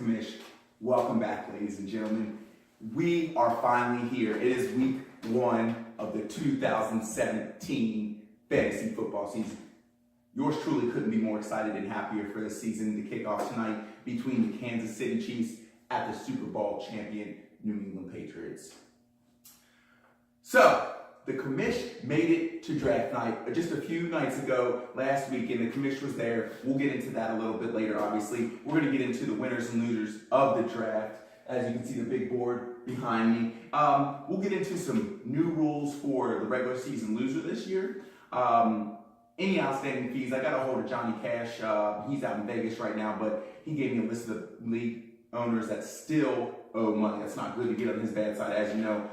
Commish. Welcome back, ladies and gentlemen. We are finally here. It is week 1 of the 2017 fantasy football season. Yours truly couldn't be more excited and happier for the season to kick off tonight between the Kansas City Chiefs at the Super Bowl champion New England Patriots. So, the Commish made it to draft night just a few nights ago, last week, and the Commish was there. We'll get into that a little bit later, obviously. We're going to get into the winners and losers of the draft. As you can see, the big board behind me. We'll get into some new rules for the regular season loser this year. Any outstanding fees. I got a hold of Johnny Cash. He's out in Vegas right now, but he gave me a list of league owners that still owe money. That's not good to get on his bad side, as you know.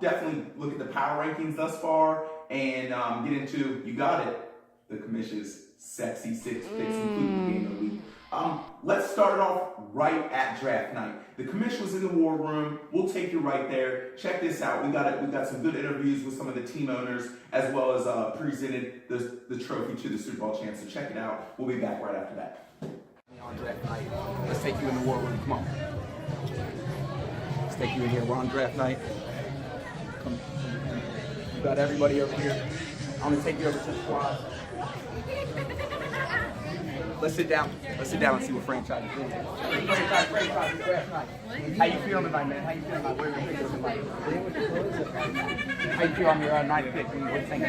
Definitely look at the power rankings thus far and get into, you got it, the Commish's sexy 6 picks, including the game of the week. Let's start off right at draft night. The Commish was in the war room. We'll take you right there. Check this out. We got some good interviews with some of the team owners, as well as presented the trophy to the Super Bowl champs. So check it out. We'll be back right after that. On draft night. Let's take you in the war room. Come on. Let's take you in here. We're on draft night. Come. We got everybody over here. I'm gonna take you over to the squad. Let's sit down. Let's sit down and see what franchise is doing. Franchise, draft night. How you feeling tonight, man? How you feeling about where your pick is tonight? How you feel on your ninth pick? What do you think?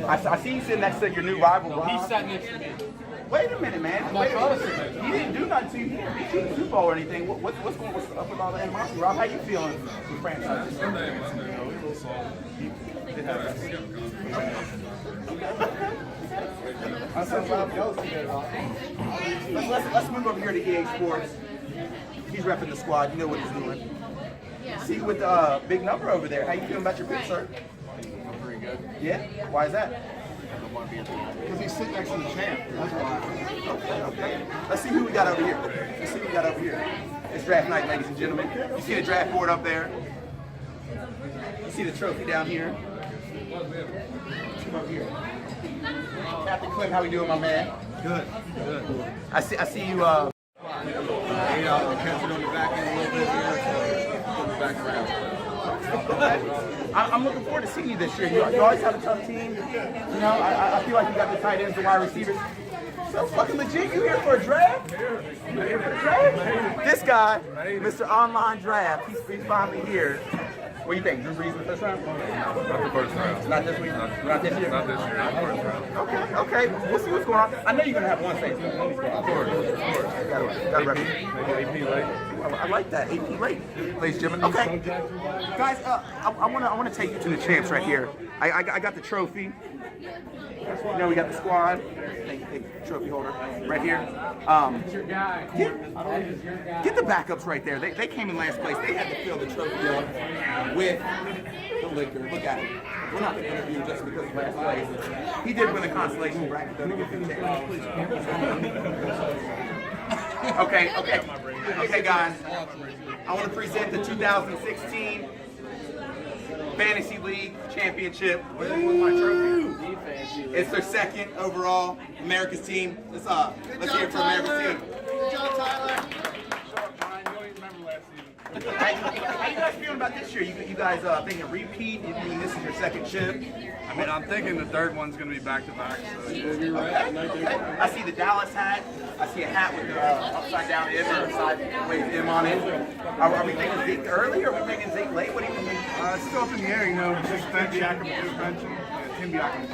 I see you sitting next to your new rival, Rob. He sat next to me. Wait a minute, man. Wait a minute. He didn't do nothing to you. He didn't beat you in the Super Bowl or anything. What's up with all the animosity, Rob? How you feeling with franchise? Let's move over here to EA Sports. He's repping the squad. You know what he's doing. See with the big number over there. How you feeling about your pick, sir? I'm pretty good. Yeah? Why is that? Because he's sitting next to the champ. That's why. Okay. Let's see who we got over here. It's draft night, ladies and gentlemen. You see the draft board up there. You see the trophy down here. Come up here. Captain Clint, how we doing, my man? Good. I see you. The catch it on the back end a little bit here. On the back around. I'm looking forward to seeing you this year. You always have a tough team. You know, I feel like you got the tight ends, the wide receivers. So fucking legit. You here for a draft? This guy, Mr. Online Draft, he's finally here. What do you think? Drew Brees in the first round? Not the first round. Not this week? Not this year? Not this year. Not the first round. Okay. We'll see what's going on. I know you're going to have one face. Of course. Got to AP late. I like that. AP late, ladies and gentlemen. Okay. Guys, I want to take you to the champs right here. I got the trophy. You know, we got the squad. Thank you, trophy holder right here. Get the backups right there. They came in last place. They had to fill the trophy up with the liquor. Look at it. We're not going to interview him just because of last place. He did win the consolation bracket. Okay, guys. I want to present the 2016 Fantasy League Championship. With my trophy. It's their second overall America's team. Let's hear it for America's team. Good job, Tyler. How you guys feeling about this year? You guys thinking repeat? I mean, this is your second chip. I mean, I'm thinking the third one's going to be back-to-back. So you're right. Okay. I see the Dallas hat. I see a hat with the upside down M or sideways M on it. Are we thinking Zeke early or are we thinking Zeke late? What do you think? It's still up in the air, you know. Just bench Jacob suspension. Tim Biakam.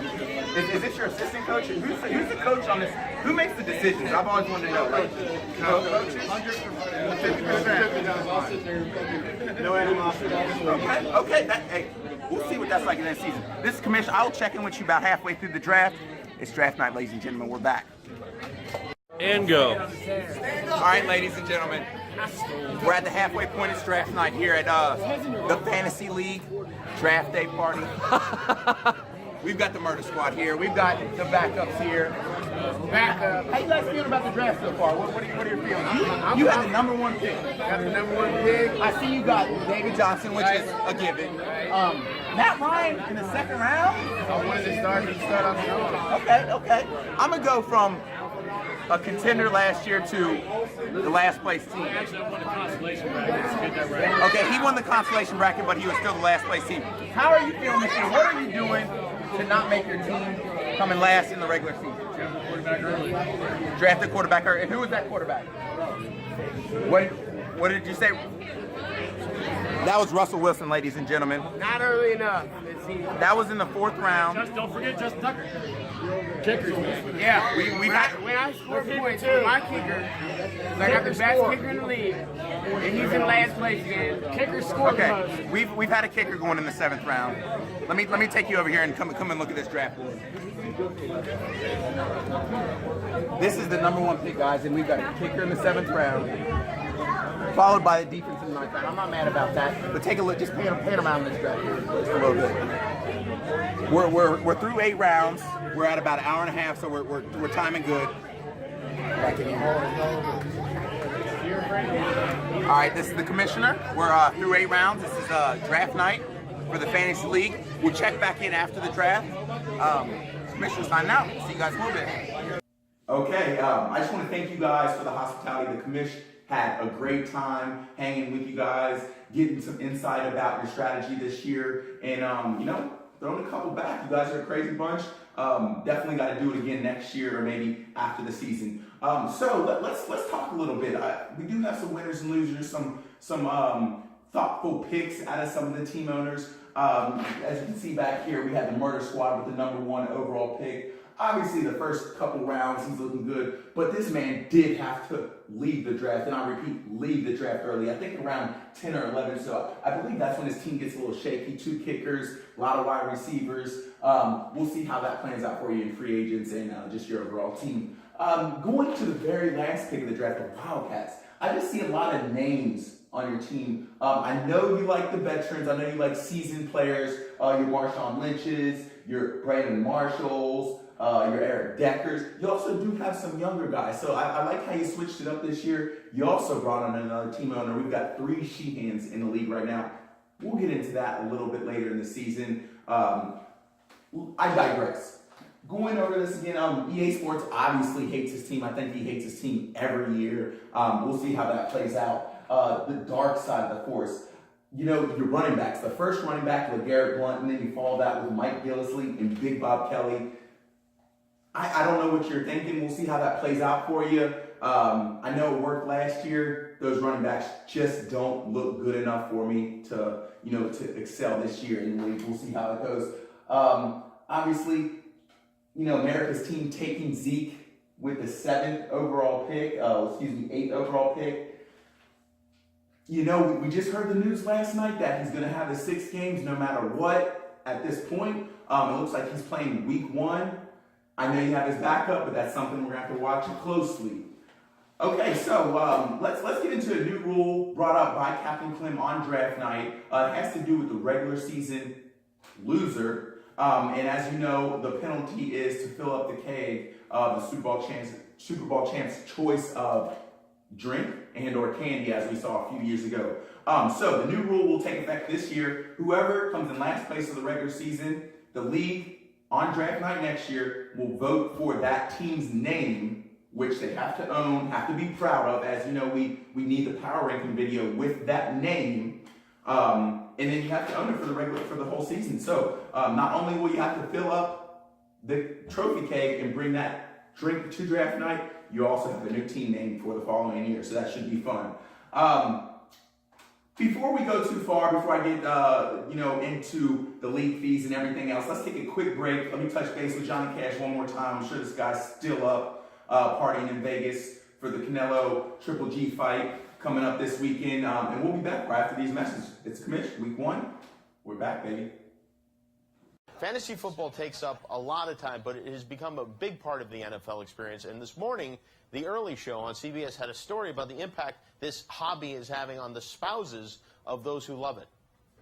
Is this your assistant coach? Who's the coach on this? Who makes the decisions? I've always wanted to know. Like, coaches? 100%. No animosity. Okay. Hey, we'll see what that's like in that season. This is Commissioner. I'll check in with you about halfway through the draft. It's draft night, ladies and gentlemen. We're back. And go. All right, ladies and gentlemen. We're at the halfway point. It's draft night here at the Fantasy League Draft Day Party. We've got the Murder Squad here. We've got the backups here. backup. How you guys feeling about the draft so far? What are your feelings? You had the number one pick. Got the number one pick. I see you got David Johnson, which is a given. Matt Ryan in the second round. I wanted to start off strong. Okay. I'm gonna go from a contender last year to the last place team. Actually, I won the consolation bracket. Okay, he won the consolation bracket, but he was still the last place team. How are you feeling this year? What are you doing to not make your team come in last in the regular season? Quarterback early. Draft a quarterback early. And who was that quarterback? What did you say? That was Russell Wilson, ladies and gentlemen. Not early enough this season. That was in the 4th round. Just don't forget Justin Tucker. Kickers, man. Yeah, we got. when I score points with my kicker, I got the best kicker in the league, and he's in last place again. Kicker scored the most. Okay, we've had a kicker going in the 7th round. Let me take you over here and come and look at this draft board. This is the number one pick, guys, and we've got a kicker in the 7th round, followed by the defense in the 9th round. I'm not mad about that, but take a look. Just pan around this draft here just a little bit. We're through 8 rounds. We're at about an hour and a half, so we're timing good. All right, this is the commissioner. We're through 8 rounds. This is draft night for the fantasy league. We'll check back in after the draft. Commissioner signing out. See you guys in a little bit. Okay, I just want to thank you guys for the hospitality. The commission had a great time hanging with you guys, getting some insight about your strategy this year, and throwing a couple back. You guys are a crazy bunch. Definitely got to do it again next year or maybe after the season. So let's talk a little bit. We do have some winners and losers, some thoughtful picks out of some of the team owners. As you can see back here, we had the Murder Squad with the number 1 overall pick. Obviously, the first couple rounds, he's looking good, but this man did have to leave the draft, and I repeat, leave the draft early. I think around 10 or 11, so I believe that's when his team gets a little shaky. 2 kickers, a lot of wide receivers. We'll see how that plans out for you in free agents and just your overall team. Going to the very last pick of the draft, the Wildcats, I just see a lot of names on your team. I know you like the veterans. I know you like seasoned players. Your Marshawn Lynch's, your Brandon Marshalls, your Eric Deckers. You also do have some younger guys. So I like how you switched it up this year. You also brought on another team owner. We've got 3 Sheehans in the league right now. We'll get into that a little bit later in the season. I digress. Going over this again, EA Sports obviously hates his team. I think he hates his team every year. We'll see how that plays out. The dark side of the force. Your running backs. The first running back, LeGarrette Blount, and then you follow that with Mike Gillislee and Big Bob Kelly. I don't know what you're thinking. We'll see how that plays out for you. I know it worked last year. Those running backs just don't look good enough for me to excel this year in the league. We'll see how it goes. Obviously, America's team taking Zeke with the 7th overall pick, 8th overall pick. We just heard the news last night that he's going to have his 6 games no matter what at this point. It looks like he's playing week 1. I know you have his backup, but that's something we're going to have to watch closely. Okay, so let's get into a new rule brought up by Captain Clem on draft night. It has to do with the regular season loser. And as you know, the penalty is to fill up the keg of the Super Bowl champs choice of drink and or candy, as we saw a few years ago. So the new rule will take effect this year. Whoever comes in last place of the regular season, the league on draft night next year will vote for that team's name, which they have to own, have to be proud of. As you know, we need the power ranking video with that name. And then you have to own it for the whole season. So not only will you have to fill up the trophy keg and bring that drink to draft night, you also have a new team name for the following year. So that should be fun. Before we go too far, before I get into the league fees and everything else, let's take a quick break. Let me touch base with Johnny Cash one more time. I'm sure this guy's still up partying in Vegas for the Canelo Triple G fight coming up this weekend. And we'll be back right after these messages. It's Commish, week 1. We're back, baby. Fantasy football takes up a lot of time, but it has become a big part of the NFL experience. And this morning, the early show on CBS had a story about the impact this hobby is having on the spouses of those who love it.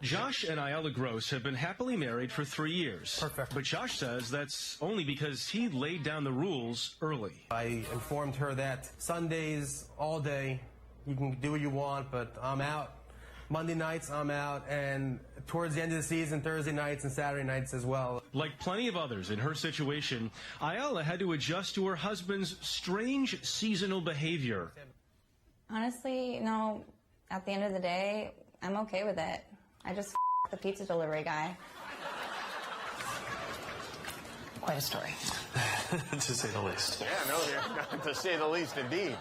Josh and Ayala Gross have been happily married for 3 years. Perfect. But Josh says that's only because he laid down the rules early. I informed her that Sundays, all day, you can do what you want, but I'm out. Monday nights, I'm out, and towards the end of the season, Thursday nights and Saturday nights as well. Like plenty of others in her situation, Ayala had to adjust to her husband's strange seasonal behavior. Honestly, at the end of the day, I'm okay with it. I just the pizza delivery guy. Quite a story. To say the least. Yeah, no, to say the least, indeed.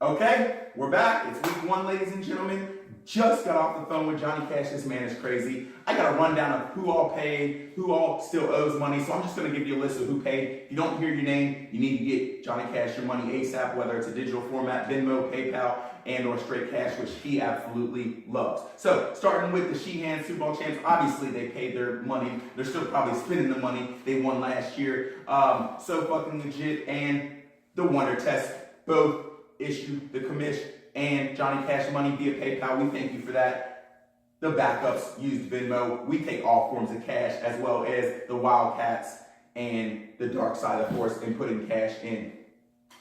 Okay, we're back. It's week 1, ladies and gentlemen. Just got off the phone with Johnny Cash. This man is crazy. I got a rundown of who all paid, who all still owes money. So I'm just going to give you a list of who paid. If you don't hear your name, you need to get Johnny Cash your money ASAP, whether it's a digital format, Venmo, PayPal, and or straight cash, which he absolutely loves. So starting with the Sheehan Super Bowl champs, obviously they paid their money. They're still probably spending the money they won last year. So fucking legit. And the Wonder Test both issued the commission and Johnny Cash money via PayPal. We thank you for that. The backups used Venmo. We take all forms of cash, as well as the Wildcats and the dark side, of course, and putting cash in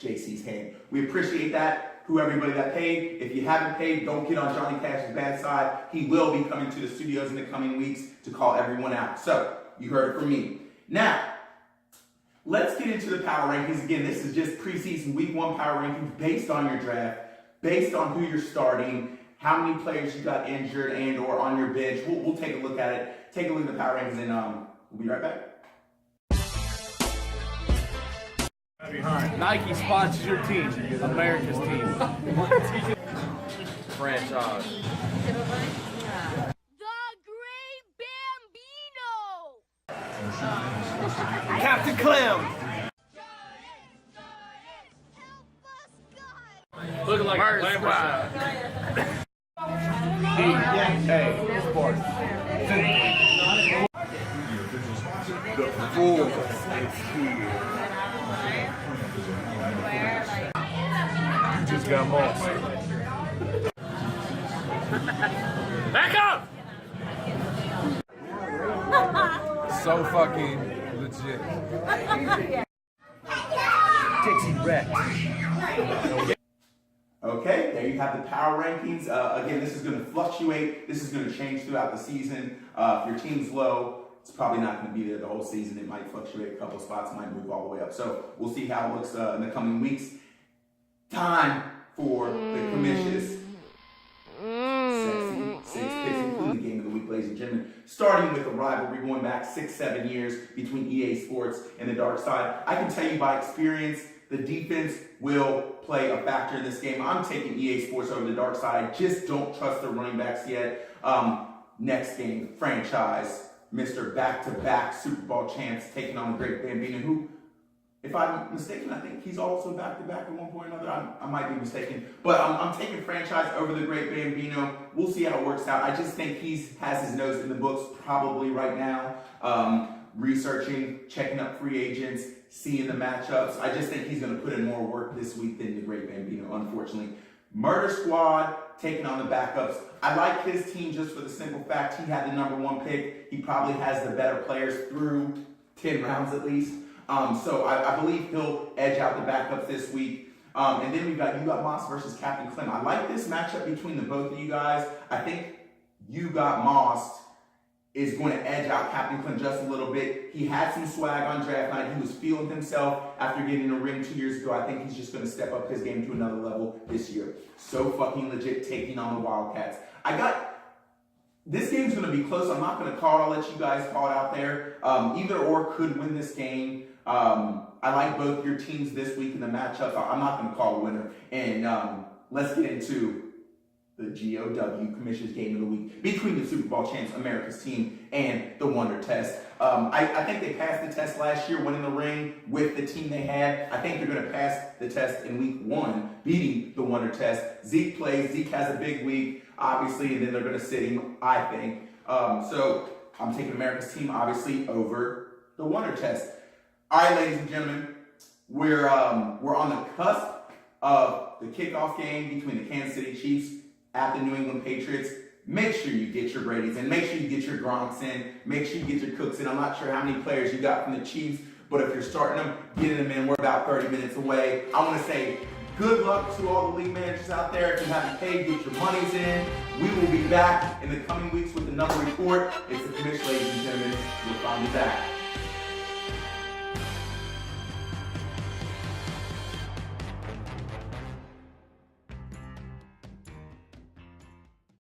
JC's hand. We appreciate that. Who everybody that paid. If you haven't paid, don't get on Johnny Cash's bad side. He will be coming to the studios in the coming weeks to call everyone out. So, you heard it from me. Now, let's get into the power rankings. Again, this is just preseason week 1 power rankings based on your draft, based on who you're starting, how many players you got injured and or on your bench. We'll take a look at it. Take a look at the power rankings, and we'll be right back. Nike sponsors your team, America's team. Franchise. The Great Bambino! Captain Clem. Looking like a glamour shot. Hey, sports. The full is here. You just got mossed. Back up! So fucking legit. Dixie Rex. Okay, there you have the power rankings. Again, this is going to fluctuate. This is going to change throughout the season. If your team's low, it's probably not going to be there the whole season. It might fluctuate a couple spots, might move all the way up. So we'll see how it looks in the coming weeks. Time for the commission's sexy 6 picks, including the game of the week, ladies and gentlemen. Starting with a rivalry going back 6-7 years between EA Sports and the dark side. I can tell you by experience, the defense will play a factor in this game. I'm taking EA Sports over the dark side. I just don't trust the running backs yet. Next game, franchise, Mr. Back-to-back Super Bowl champs taking on the Great Bambino, who, if I'm mistaken, I think he's also back-to-back at one point or another. I might be mistaken. But I'm taking franchise over the Great Bambino. We'll see how it works out. I just think he has his nose in the books probably right now. Researching, checking up free agents, seeing the matchups. I just think he's going to put in more work this week than the Great Bambino, unfortunately. Murder Squad taking on the backups. I like his team just for the simple fact he had the #1 pick. He probably has the better players through 10 rounds at least. So I believe he'll edge out the backups this week. And then you got Moss versus Captain Clem. I like this matchup between the both of you guys. I think you got Moss is going to edge out Captain Clem just a little bit. He had some swag on draft night. He was feeling himself after getting a ring 2 years ago. I think he's just going to step up his game to another level this year. So fucking legit, taking on the Wildcats. This game's going to be close. I'm not going to call it. I'll let you guys call it out there. Either or could win this game. I like both your teams this week in the matchups. I'm not going to call a winner. And let's get into the GOW Commission's Game of the Week between the Super Bowl champs, America's team, and the Wonder Test. I think they passed the test last year, winning the ring with the team they had. I think they're going to pass the test in week 1, beating the Wonder Test. Zeke plays. Zeke has a big week, obviously, and then they're going to sit him, I think. So I'm taking America's team, obviously, over the Wonder Test. All right, ladies and gentlemen, we're on the cusp of the kickoff game between the Kansas City Chiefs at the New England Patriots. make sure you get your Brady's in, make sure you get your Gronks in, make sure you get your Cooks in. I'm not sure how many players you got from the Chiefs, but if you're starting them, getting them in. We're about 30 minutes away. I want to say good luck to all the league managers out there. If you haven't paid, get your monies in. We will be back in the coming weeks with another report. It's the commission, ladies and gentlemen. We'll find you back.